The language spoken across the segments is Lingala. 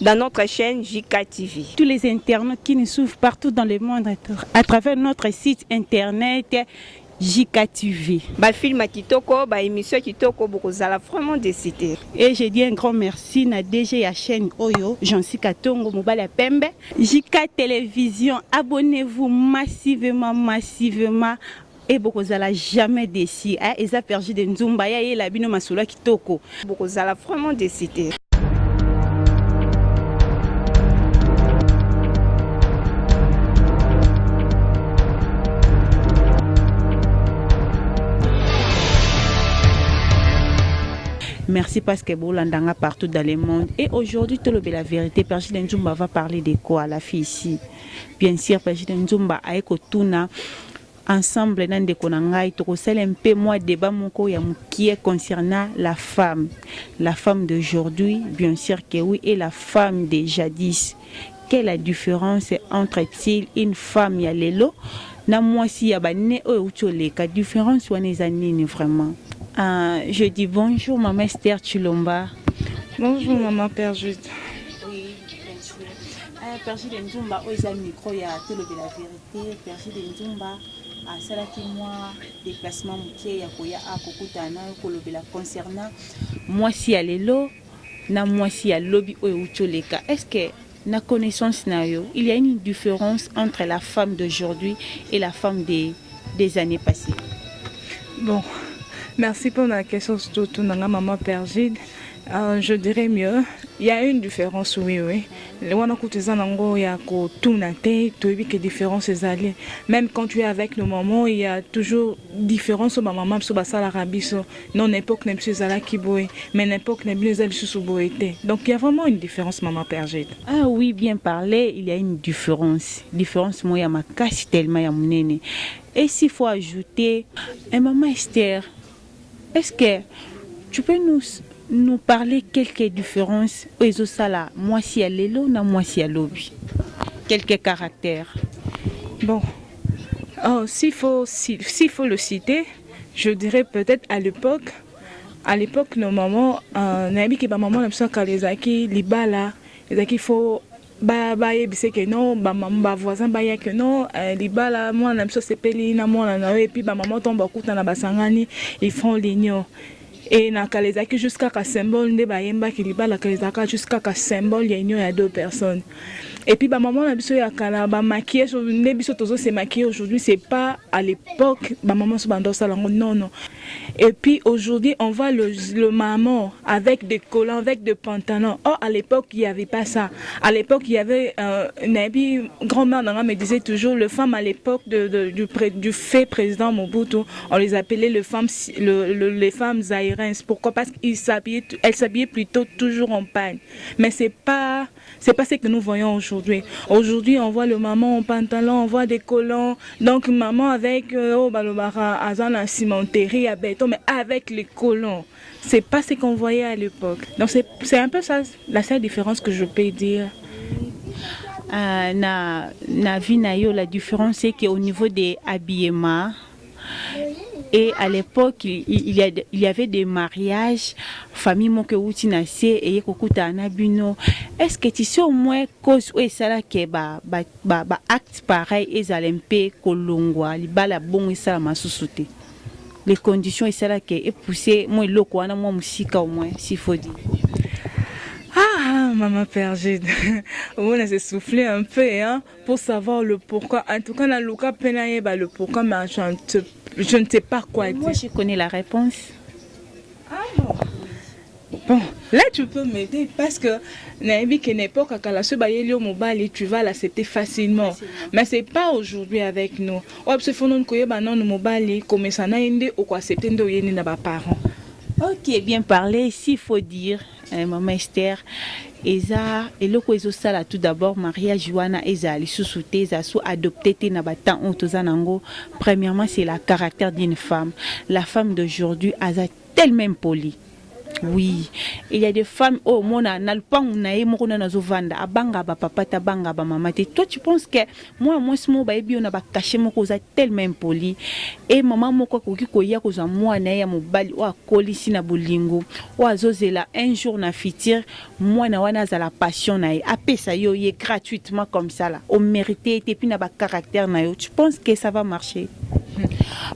dans notre chaîne JK TV. Tous les internautes qui nous suivent partout dans le monde à travers notre site internet JK TV. Film kitoko, émission kitoko, bokozala vraiment décidé. Et je dis un grand merci na DG ya chaîne Oyo, Jansi Katongo Mobala Pembe. JK Télévision, abonnez-vous massivement. Et bokozala jamais déçu. Eza perdu de Nzumba ya la bino masolo kitoko. Bokozala vraiment décidé. Merci parce que vous l'entendez partout dans le monde. Et aujourd'hui, tout le la vérité, Pergide Nzumba va parler de quoi, la fille ici. Bien sûr, Pergide Nzumba a ekotuna ensemble dans des konangai to kosala un peu moi débat moko ya qui est concernant la femme d'aujourd'hui, bien sûr que oui, et la femme de jadis. Quelle est la différence entre une femme ya lelo na moi si ya bané o utole ka différence wana ezanini vraiment. Je dis bonjour maman Esther Chilomba. Bonjour maman Pergide. Oui, bien sûr. Pergide Nzumba oza micro ya télé de la vérité. Pergide Nzumba a salaki moi déplacement muké ya koya a kokutana kolobela concernant moi si ya lelo na moi si ya lobi o utoleka. Est-ce que na connaissance na yo, il y a une différence entre la femme d'aujourd'hui et la femme des années passées? Bon. Merci pour la question, surtout maman Pergide. Je dirais mieux, il y a une différence, oui. Même quand tu es avec nos mamans, il y a toujours différence sur ma maman, sur la rabiso. Non, n'importe n'est plus à la kiboé, mais n'importe n'est plus à la sous-boété. Donc il y a vraiment une différence, maman Pergide. Ah oui, bien parlé, il y a une différence. Différence, moi, il y a ma casse tellement, il y a mon néné. Et s'il faut ajouter, maman Esther, est-ce que tu peux nous parler quelques différences aux sala moi si à l'élo na moi si à lobby, quelques caractères? Bon, s'il faut le citer, je dirais peut-être à l'époque nos mamans n'avaient que maman n'aime pas les acquis libala les acquis faut c'est que non voisin que non libala moi n'aime ça c'est peli na moi et puis maman tombe au couteau na basangani ils font l'igno et na kalezaki jusqu'à ka symbole de bayemba ki libala kalezaka jusqu'à ka symbole l'igno ya deux personnes. Et puis maman na biso ya kala ba maquillage ne biso tozo se maquiller aujourd'hui, c'est pas à l'époque maman so bando salango non. Et puis aujourd'hui on voit le maman avec des collants, avec des pantalons. Or à l'époque il y avait pas ça. À l'époque il y avait Nabi grand-mère me disait toujours le femme à l'époque du fait président Mobutu, on les appelait les femmes zaïrenses. Pourquoi? Parce qu'elles s'habillaient plutôt toujours en pagne. Mais c'est pas ce que nous voyons aujourd'hui. Aujourd'hui, on voit le maman en pantalon, on voit des collants. Donc, maman avec azana cimenterie à béton, mais avec les collants. C'est pas ce qu'on voyait à l'époque. Donc, c'est un peu ça, la seule différence que je peux dire. Na vinayo, la différence, c'est qu'au niveau des habillements, et à l'époque, il y avait des mariages, famille moke utinase et kokuta anabino. Est-ce que tu sais au moins cause où ça là que acte pareil et zalempe kolongwa libala bon et ça masusute. Les conditions et ça là que est poussé moi loko ana moi musika au moins s'il faut dire. Ah, maman Pergide, on a soufflé un peu hein, pour savoir le pourquoi. En tout cas, dans le cas pénaïe, le pourquoi, mais je ne sais pas quoi dire. Moi, je connais la réponse. Ah bon. Bon, là tu peux m'aider parce que n'importe quelle époque quand la sebaïelio mobile tu vas l'accepter facilement. Mais c'est pas aujourd'hui avec nous. Parce que nous connaissons non mobile comme ça n'a inde ou quoi accepter de yéni na ba parents. Ok, bien parlé. S'il faut dire, maman Esther, Eza et le quoi sala tout d'abord mariage wana Eza les sous-souté Eza sous adopté te na batan ontozanango. Premièrement, c'est la caractère d'une femme. La femme d'aujourd'hui a tellement polie. Oui, il y a des femmes, oh, mon analpang nae moko na nazovanda, abanga ba papa ta banga ba maman. Toi tu penses que moi smo ba ebi on ba caché moko za tellement impoli et maman moko ko ki ko ya ko za moi na ya mobali o akoli sina bolingo o azozela un jour na fitir moi na wana za la passion na apesa yo ye gratuitement comme ça là. On mérité et puis na ba caractère na yo. Tu penses que ça va marcher?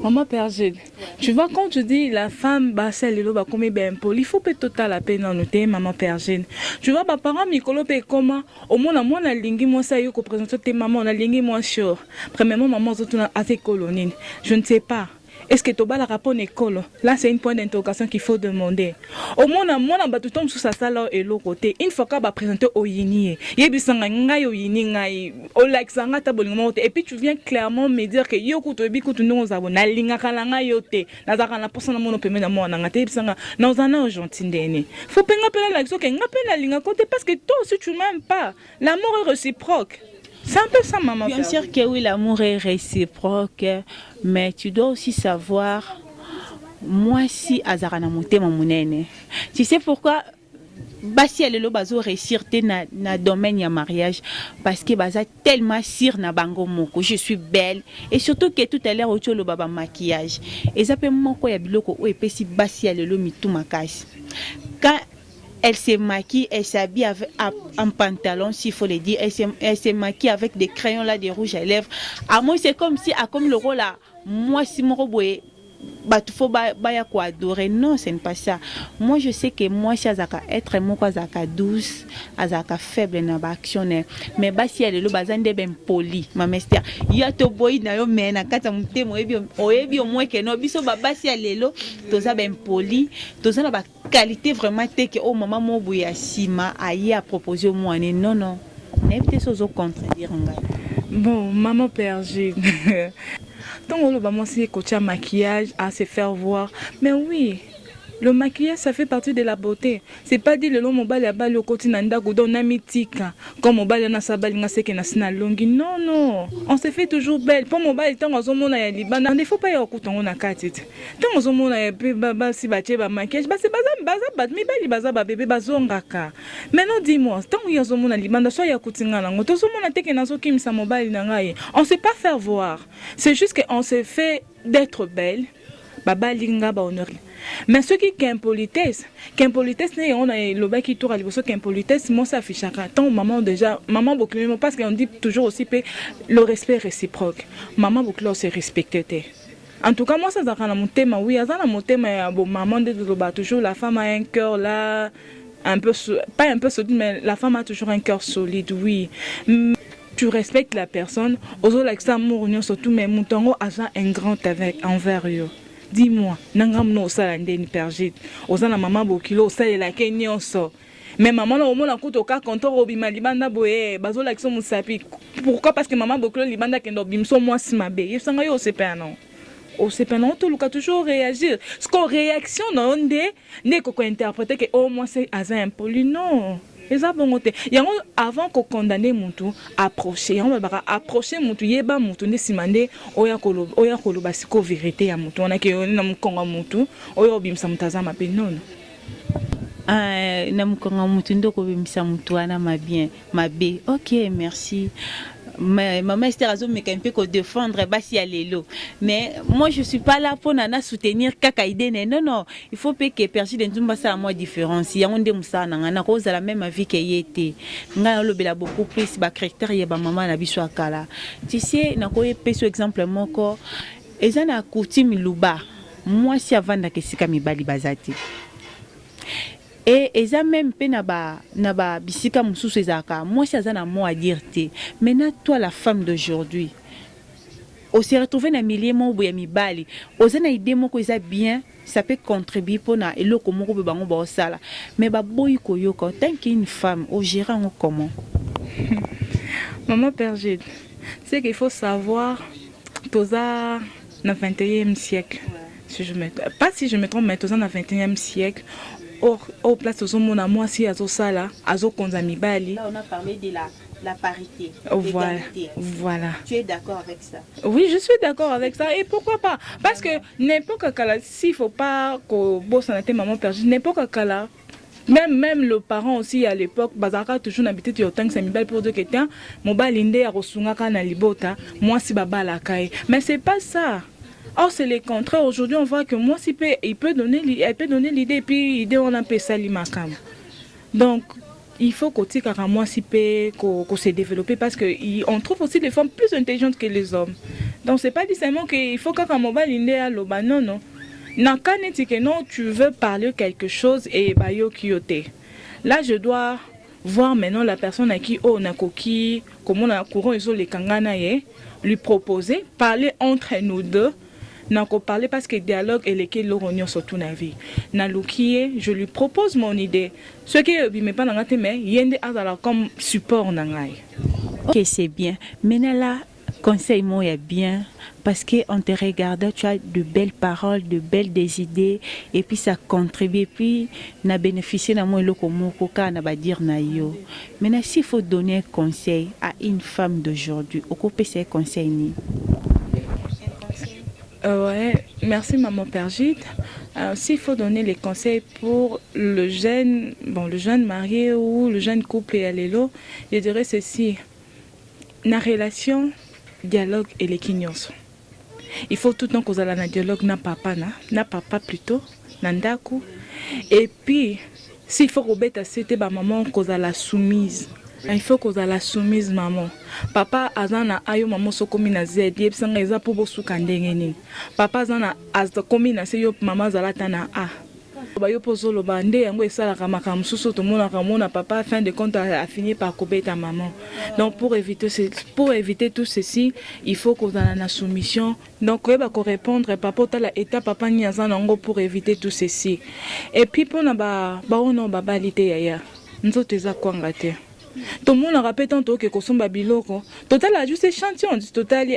Maman Père Gilles, tu vois, quand tu dis la femme, bah, celle là, bah, comme bien poli, il faut peut total la peine en noter, Maman Père Gilles. Tu vois, bah, parents, Mikolo, comment, au moins, moi, na lingi, moi, ça y est, qu'on présente tes mamans, na lingi, moi, sûr. Premièrement, maman, surtout, à tes colonies. Je ne sais pas. Est-ce que tu as la rapport école? Là, c'est une point d'interrogation qu'il faut demander. Au moins, moi, tu tombes sur sa salle et l'autre côté. Une fois qu'on va présenter au yini, et puis tu viens clairement me dire que yo kuto bi kuto nous avons na linga kalanga yote na zaka na personne mon peut mettre moi na ngate bisanga nous en a gentil ndene faut pas appeler l'action que ngapé na linga côté parce que toi aussi tu m'aimes pas, l'amour est réciproque. C'est un peu ça, maman. Bien sûr que oui, l'amour est réciproque, mais tu dois aussi savoir, moi si azarana motema munene. Tu sais pourquoi? Basi alelo bazo réussir na domaine ya mariage parce que baza tellement sir na bango moko, je suis belle et surtout que tout à l'heure au lo baba maquillage et ça peut moko ya biloko o epesi basi alelo mitu makasi. Quand elle se maquille, elle s'habille avec un pantalon, s'il faut le dire. Elle se maquille avec des crayons là, des rouges à lèvres. À moi, c'est comme si, comme le rôle là, moi, si mon robot est. Il faut quoi adorer. Non, ce n'est pas ça. Moi, je sais que moi, si azaka être moi, azaka douce, azaka faible na ba actionnaire. Mais si elle est le bazan de ben poli, ma mère. Il y a to boy na yo mena kata mute mo ebi au moins que no biso si elle est là, toza ben poli, toza na ba qualité vraiment te que au moment mo boya sima ayi à proposer moi non non. N'était pas au contredire ngai. Bon, maman Père Gilles. Tant on va commencer à maquillage, à se faire voir. Mais oui, le maquillage, ça fait partie de la beauté. C'est pas dit le long mobile à balle au côté nanda goudon namitika. Comme mobile na sabali na seke na sina longi. Non, non. On se fait toujours belle. Pour mobile, tant on zomona ya libana. Il ne faut pas y avoir couton na katite. Tant on zomona ya baba si bache ba maquillage. Bah c'est baza mi bali baza ba bébé bazongaka. Maintenant dis-moi, tant on y a zomona libana, soit ya kutinga nango. To zomona teke na soki misa mobile na ngai. On sait pas faire voir. C'est juste qu'on se fait d'être belle. Baba linga ba honorer. Mais ce qui est impolitesse on a le bac qui tourne à l'époque qu'impolitesse moi ça affiche tant maman déjà maman beaucoup parce qu'on dit toujours aussi le respect réciproque maman beaucoup c'est respecté. En tout cas moi ça dans mon thème oui dans mon thème bon maman de toujours la femme a un cœur là un peu pas un peu solide mais la femme a toujours un cœur solide oui. Tu respectes la personne aux like ça amour surtout mais mon tango a un grand avec envers eux. Dis-moi, nangam no sala ndeni perjit. Ozana maman bokilo sala la kenyonso. Mais maman na omona kuto ka kontor obima libanda boye bazo la kiso musapi. Pourquoi? Parce que maman bokilo libanda kendo bimso moi si mabe. Yesanga yo sepa non. O sepa non to luka toujours réagir. Ce qu'on réaction non ne ko interpréter que oh moi c'est azin impoli non. Avant qu'on condamne Moutou, approcher, on va approcher Moutou, yeba Moutou, ne simande, oya kolo basiko vérité à Moutou, on a que on konga Moutou, oya bim samutaza ma non. Na mkonga Moutou ndoko bim samutwana ma bien, ma bé. OK, merci. Maman Esther Azo me un peu qu'on défendre basi alelo mais moi je suis pas là pour nana soutenir kaka idene non il faut pas que Pergile Nzumba ça à moi différence ya onde musa na cause la même vie que yete nga lobela beaucoup plus ba caractère ya ba maman na biso akala tu sais na ko peso exemple moko ezana coutume luba moi si avanda ke sika mibali bazati. Et ils ont même pe na ba bisika mususu ezaka moi si azana mot à dire te maintenant toi la femme d'aujourd'hui on s'est retrouvé na milieu mo boya mibali ozana idée moko eza bien ça peut contribuer pour na eloko moko be bango ba sala mais ba boyi koyoka tant qu'une femme au gérant comment. Maman Pergile, c'est qu'il faut savoir toza na 21e siècle. Si je me trompe mais toza na 21e siècle. Or, au place de mon moi si azo sala, azo konza mibali. Là on a parlé de la la parité, Voilà. l'égalité. Voilà. Tu es d'accord avec ça? Oui, je suis d'accord avec ça. Et pourquoi pas? Parce que n'importe quel s'il ne faut pas que bosse en maman perdue, n'importe quel même le parent aussi à l'époque, Bazaka toujours n'habitait sur tant que c'est pour dire que tiens, mon balinde a reçu na libota, moi si baba la caille. Mais c'est pas ça. Or c'est le contraire. Aujourd'hui on voit que moi si il peut donner l'idée et puis l'idée on a fait ça l'imakam. Donc il faut qu'au moi si qu'on se développer parce que on trouve aussi des femmes plus intelligentes que les hommes. Donc c'est pas nécessairement qu'il faut qu'un mobile inde à l'oba non non. Non, tu veux parler quelque chose et bayo kyote. Là, je dois voir maintenant la personne à qui on a coquille, comment on a courant ils ont les kangana lui proposer, parler entre nous deux. N'a qu'on parler parce que dialogue et lesquels l'oronion surtout na vie. Na lukie, je lui propose mon idée. Ce qui est pas dans la mais yende azala comme support nangai. Ok, c'est bien. Maintenant là, conseil moi est bien. Parce qu'on te regarde, tu as de belles paroles, de belles des idées, et puis ça contribue, et puis on a bénéficié de moi le komokoka, on va dire na yo. Maintenant, s'il faut donner un conseil à une femme d'aujourd'hui, au côté c'est un conseil ni. Ouais, merci maman Pergide. S'il faut donner les conseils pour le jeune marié ou le jeune couple et allélo, je dirais ceci. La relation, dialogue et les quignons. Il faut tout le temps qu'on ait un dialogue na papa plutôt, nandaku. Et puis, s'il faut qu'on bête c'était ma maman qu'on a la soumise. Il faut qu'on a la soumise maman. Papa azana ayo maman so komi na z yeb sanga eza pour bosu kandengeni. Papa azana azda komi na se yo maman zalata na a. Bayo pozolo bande yango esala kamaka mususu to mona papa fin de compte a fini par kobeta maman. Donc pour éviter tout ceci, il faut qu'on ait la soumission. Donc on va répondre papa ta la étape papa ni azana ngo pour éviter tout ceci. Et puis pour na ba ono babalite yaya. Nzoto eza kwanga te. Tout le monde a rappelé tantôt que kosomba biloko. Total a juste échantillon total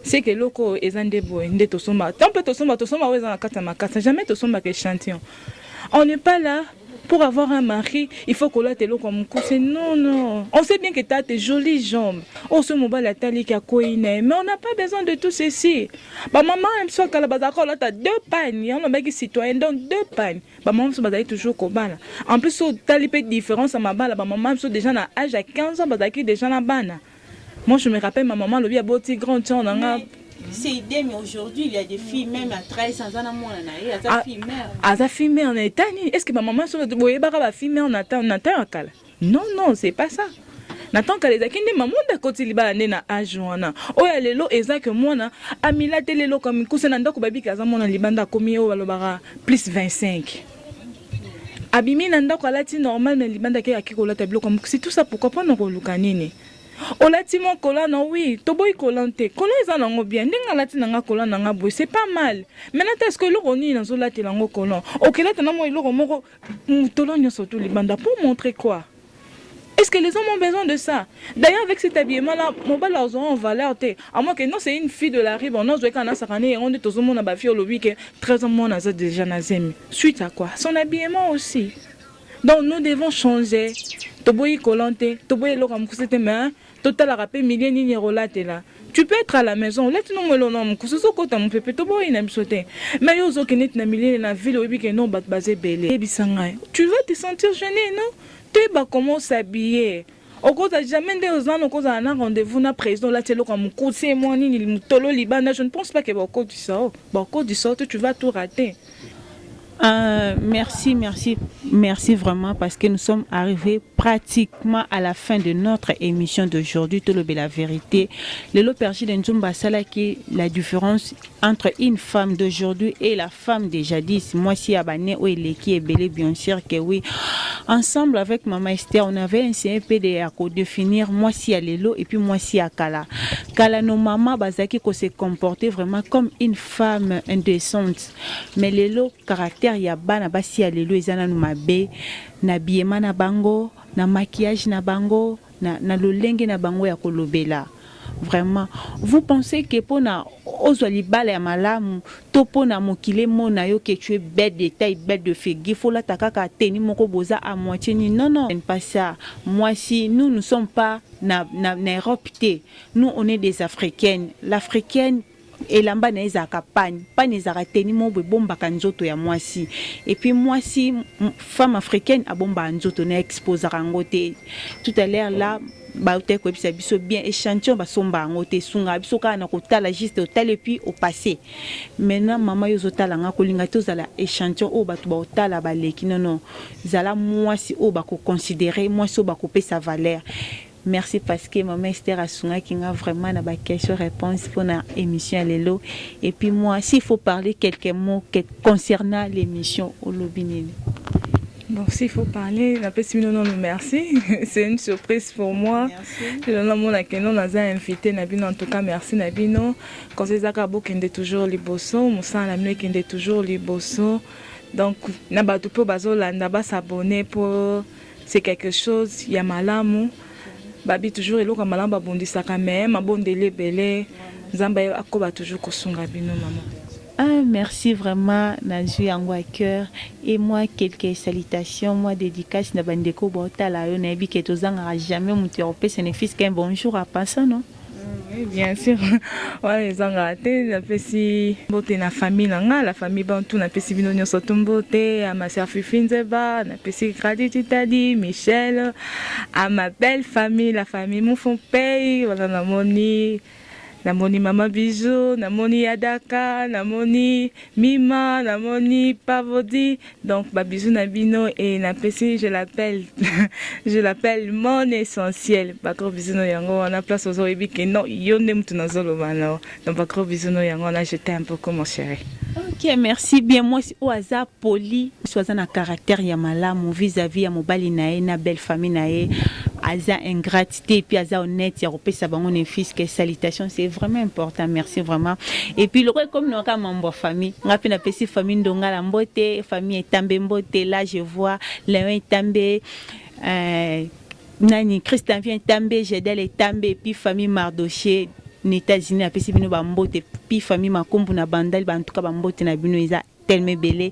c'est que loko ezande boy nde tosomba. Tant peut tosomba weza na kata makasa jamais tosomba que échantillon. On n'est pas là pour avoir un mari, il faut qu'on l'a telo comme cousin. Non. On sait bien que tu as tes jolies jambes. Oh, ce mobile a tali qui a mais on n'a pas besoin de tout ceci. Bah, maman aime ça quand la bazar là, tu as 2 pagnes. On a mec citoyen, donc 2 pagnes. Bah, maman se bazar toujours comme ça. En plus, tu as les différences à ma balle. Bah, maman se déjà à âge à 15 ans, bazar qui déjà la banane. Moi, je me rappelle, ma maman, le a beau petit grand temps, on a. C'est idée, mais aujourd'hui, il y a des filles, même à 13 ans, il y a des filles mères. Ah, des filles mères en état. Est-ce que ma maman se dit, oui, bah, fille mère en attend un cal. Non, c'est pas ça. N'attends qu'à les acquiner, maman, d'accord, il va aller à Ajuana. Oh, elle est là, exact, moi, Amila, télé, comme une cousin, d'accord, baby, Kazamon, en Libanda, comme yo, alors, plus 25. Abimi, n'andako, la ti normal, mais Libanda, qui a qui colla tableau, comme c'est tout ça, pourquoi pas nous reloucaniner? Olatimon kola non oui toboy kolante kola ezana ngo bien ndinga lati nanga kola nanga boy c'est pas mal maintenant est-ce que l'oroni na zo lati lango kola okela tana mo iloko moko mutolonyo surtout libanda pour montrer quoi? Est-ce que les hommes ont besoin de ça? D'ailleurs avec cet habillement là mon bal leur en valeur té à moins que non c'est une fille de la rive on ose kana sakane et on est tous monde ba fille au lobby que 13 ans mon azad déjà nazemi suite à quoi? Son habillement aussi. Donc nous devons changer. Toboy kolante toboy lo kam kusete mais total a rappelé milliers ni relate là. Tu peux être à la maison, là tu nous le nom, que ce soit quand on peut tout beau il aime sauter. Mais yo zo kenet na milliers na ville obi que non bat basé belé. Tu vas te sentir gêné non? Tu vas comment s'habiller. Au cause à jamais des aux ans au cause à un rendez-vous na président là tu comme c'est moi ni mutolo libana je ne pense pas que beaucoup du ça. Beaucoup du ça tu vas tout rater. Merci vraiment parce que nous sommes arrivés pratiquement à la fin de notre émission d'aujourd'hui. Tout le la vérité. Le Pergide Nzumba Salaki, la différence entre une femme d'aujourd'hui et la femme de jadis. Moi, si Abane ou Eleki et Belé, bien sûr que oui. Ensemble avec Maman Esther, on avait un CPD à définir moi si à Lelo et puis moi si à Kala. Kala, nos mamans, Bazaki, qu'on s'est comporté vraiment comme une femme indécente. Mais Lelo, caractère, il y a bana basi à Lelo, ils en ont mabe, na biema na bango, na maquillage na bango, na lolenge na bango ya kolobela. Vraiment, vous pensez que pour na ozwa libala ya malamu to pona mokile mona yo que tu es bête de taille, bête de figure, faut la takaka teni moko boza à moitié ni non, pas ça. Moi si nous ne sommes pas na Europe, nous on est des Africaines. L'Africaine et lamba na ezaka pan ezaka teni mo bomba kanzoto ya mwasi et puis mwasi femme africaine a bomba nzoto na expose rangote tout à l'heure là ba uté ko bisa biso bien échantillon ba somba ngote sunga biso kana ko tala juste au tel et puis au passé maintenant maman yo zotala nga ko linga to zala échantillon o ba to ba tala ba leki non zala mwasi o ba ko considérer mwasi o ba ko pe sa valeur. Merci parce que maman Esther Asunga qui a vraiment na question-réponse pour la émission Lelo. Et puis moi, s'il faut parler quelques mots concernant l'émission Olobinene. Bon, s'il faut parler, la personne non merci. C'est une surprise pour moi. Je nous invité Nabino en tout cas merci Nabino. Quand c'est Zakabo qui est toujours liboso, Moussa Lamne qui est toujours liboso. Donc nabatu po bazola naba s'abonner pour c'est quelque chose il y a malamu. Babi toujours eloko malamba bondisaka mais mabondele belé nzamba akoba toujours kosunga bino maman. Ah merci vraiment Nazui yango à cœur et moi quelques salutations moi dédicace na bandeko botala yo na bi ke tozanga jamais mutu européen ce n'est fils qu'un bonjour à passer non. Oui, bien sûr. Ouais, les engatés, la pesi beauté na famille nanga, la famille bantou na pesi bino nyoso tumbote, à ma sœur Fifinzeba, na pesi Gradi Titadi, Michel, à ma belle famille, la famille Moufon Pay, voilà na moni Mama Bijou, na moni Yadaka, na moni Mima, na moni Pavodi. Donc ba bisou na bino et na pesi je l'appelle mon essentiel. Ba gros bisou no yango on a place aux oreilles que non yonde mutu na zolo bana. Donc ba gros bisou no yango là je t'aime beaucoup mon chéri. OK, merci bien moi au hasard poli, soit un caractère ya malamu vis-à-vis ya mobali na na belle famille na aza ingratité puis aza honnête ya repesa bango ne fils que salutations c'est vraiment important merci vraiment et puis le comme nous ka membre famille ngapi na pesi famille ndonga la mbote famille etambe mbote là je vois Léon etambe nani Christian vient etambe Jedel etambe et puis famille Mardoché ni États-Unis a pesi bino ba mbote puis famille makombu na bandal ba en tout cas ba mbote na bino eza tellement belé.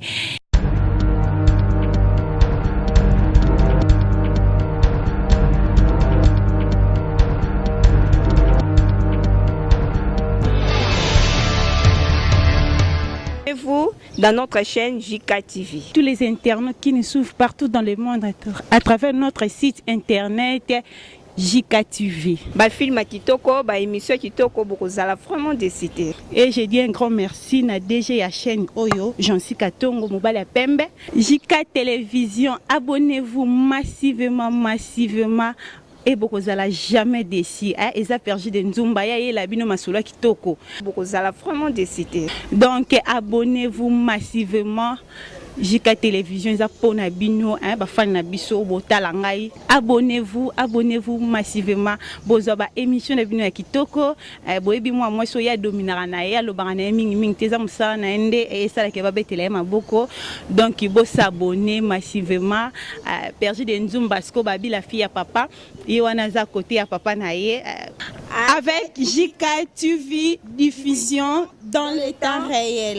Vous dans notre chaîne JK TV. Tous les internautes qui nous suivent partout dans le monde à travers notre site internet JK TV. Ba film kitoko, ba émission kitoko bokozala vraiment décidé. Et je dis un grand merci na DG ya chaîne Oyo, Jansi Katongo Mobala Pembe. JK Télévision, abonnez-vous massivement. Et bokozala jamais déçu hein eza perdu de nzumba ya la bino masolo kitoko bokozala vraiment décidé. Donc abonnez-vous massivement JK Télévision eza pona bino hein ba fan na biso botala ngai abonnez-vous massivement bozo ba émission na bino ya kitoko boyebi moi so ya dominara na ya lobanga na mingi teza musala na ende et ça ke ba betela maboko donc bo s'abonner massivement perdu de nzumba sko ba bi la fille ya papa et wana za côté ya papa na ye avec JK TV diffusion dans le temps réel.